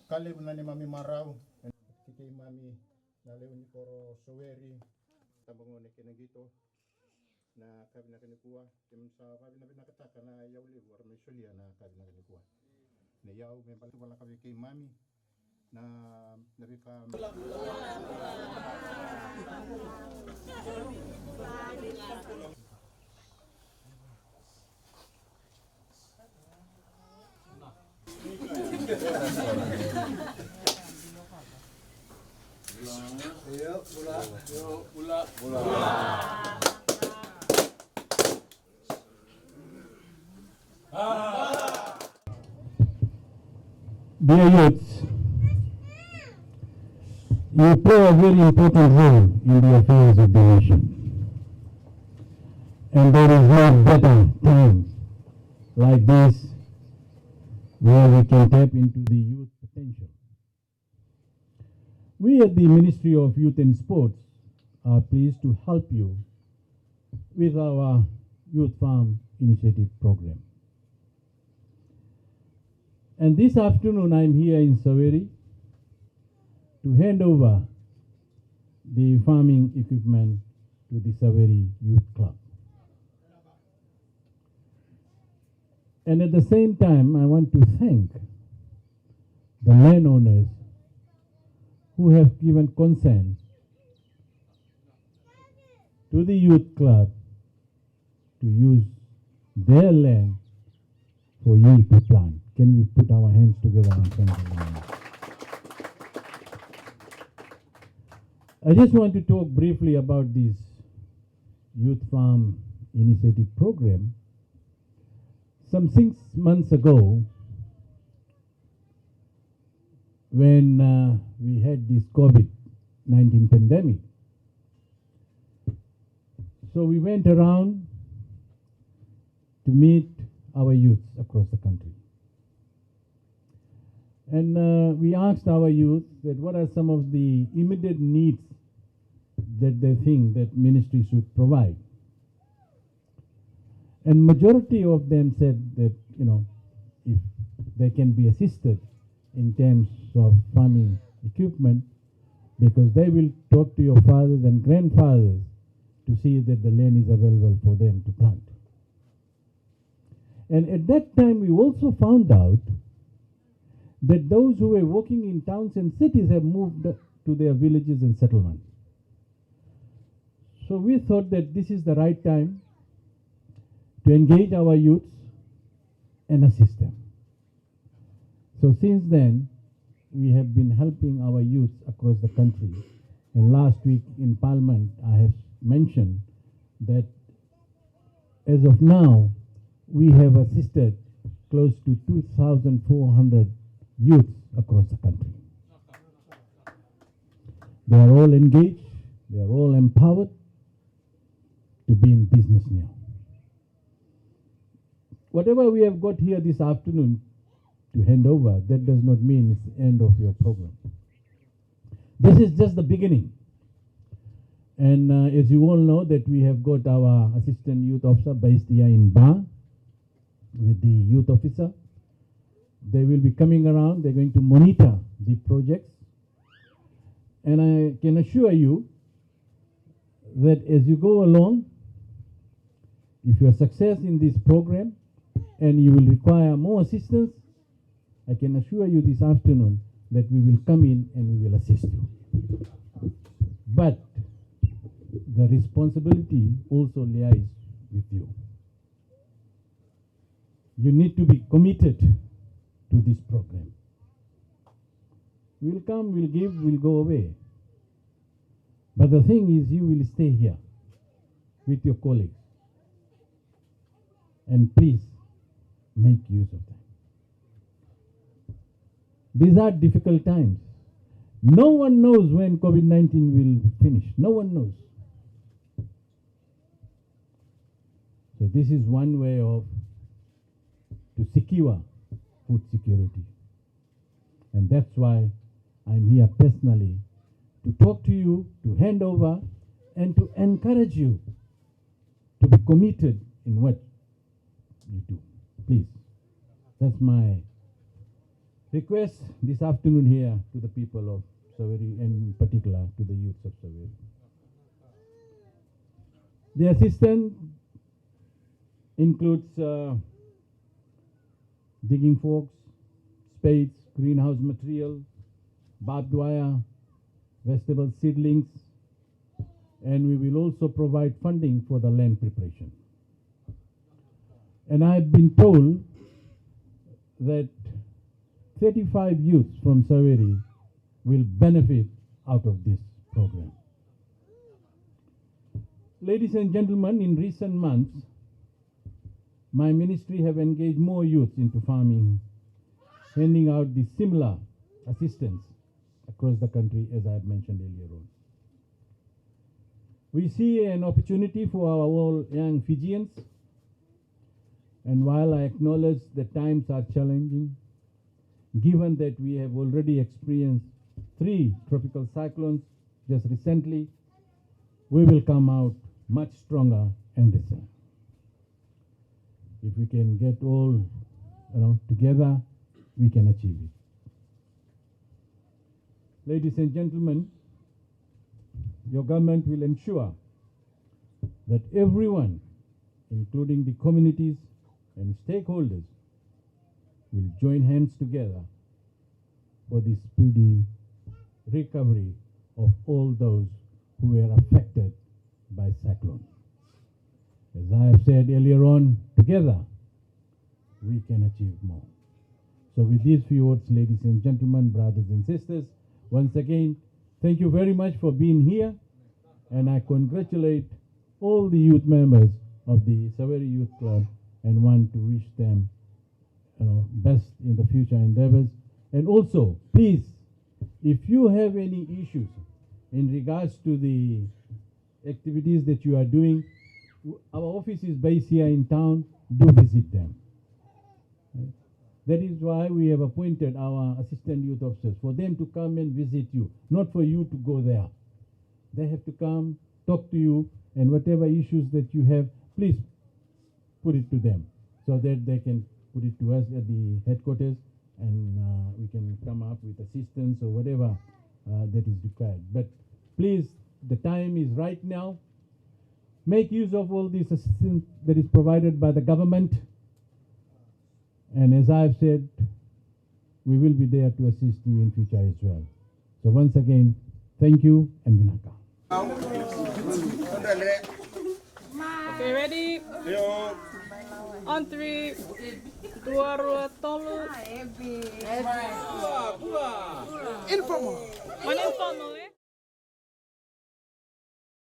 Kalib na ni Mami Maraw, kay Mami naliw ni Koro Soweri, tabang ni kinagito na kabi na kinikuha, tim sa kabi na pinakataka na yaw liwar may sulya na kabi na kinikuha. Na yaw may pala wala kabi kay Mami na nabika. Bula. Dear youths, you play a very important role in the affairs of the nation. And there is no better time like this where we can tap into the youth potential. We at the Ministry of Youth and Sports are pleased to help you with our Youth Farm Initiative program. And this afternoon I'm here in Soweri to hand over the farming equipment to the Soweri Youth Club. And at the same time, I want to thank the landowners who have given consent to the youth club to use their land for you to plant. Can we put our hands together and thank them? I just want to talk briefly about this Youth Farm Initiative program. Some 6 months ago, when we had this COVID-19 pandemic, so we went around to meet our youths across the country. And we asked our youth that what are some of the immediate needs that they think that ministry should provide. And majority of them said that, if they can be assisted in terms of farming equipment, because they will talk to your fathers and grandfathers to see that the land is available for them to plant. And at that time, we also found out that those who were working in towns and cities have moved to their villages and settlements. So we thought that this is the right time to engage our youths and assist them. So since then, we have been helping our youths across the country. And last week in Parliament, I have mentioned that as of now, we have assisted close to 2,400 youths across the country. They are all engaged, they are all empowered to be in business now. Whatever we have got here this afternoon to hand over, that does not mean it's the end of your program. This is just the beginning. And as you all know that we have got our assistant youth officer based here in Bala with the youth officer. They will be coming around, they're going to monitor the projects. And I can assure you that as you go along, if you are success in this program and you will require more assistance, I can assure you this afternoon that we will come in and we will assist you. But the responsibility also lies with you. You need to be committed to this program. We'll come, we'll give, we'll go away. But the thing is, you will stay here with your colleagues. And please, make use of them. These are difficult times. No one knows when COVID-19 will finish. No one knows. So this is one way to secure food security. And that's why I'm here personally to talk to you, to hand over, and to encourage you to be committed in what you do. Please. That's my request this afternoon here to the people of Soweri, and in particular to the youths of Soweri. The assistance includes digging forks, spades, greenhouse material, barbed wire, vegetable seedlings, and we will also provide funding for the land preparation. And I've been told that 35 youths from Soweri will benefit out of this program. Ladies and gentlemen, in recent months, my ministry have engaged more youths into farming, handing out the similar assistance across the country, as I have mentioned earlier on. We see an opportunity for our all young Fijians, and while I acknowledge that times are challenging, given that we have already experienced 3 tropical cyclones just recently, we will come out much stronger and resilient. If we can get all together, we can achieve it. Ladies and gentlemen, your government will ensure that everyone, including the communities and stakeholders, will join hands together for the speedy recovery of all those who were affected by cyclone. As I have said earlier on, together we can achieve more. So with these few words, ladies and gentlemen, brothers and sisters, once again, thank you very much for being here, and I congratulate all the youth members of the Soweri Youth Club and want to wish them best in the future endeavors. And also, please, if you have any issues in regards to the activities that you are doing, our office is based here in town. Do visit them. Right? That is why we have appointed our assistant youth officers, for them to come and visit you, not for you to go there. They have to come, talk to you, and whatever issues that you have, please put it to them so that they can put it to us at the headquarters, and we can come up with assistance or whatever that is required. But please, the time is right now. Make use of all this assistance that is provided by the government. And as I've said, we will be there to assist you in future as well. So once again, thank you and Vinaka. Okay, ready? On 3, 2, tolu. Informal. Informal, eh?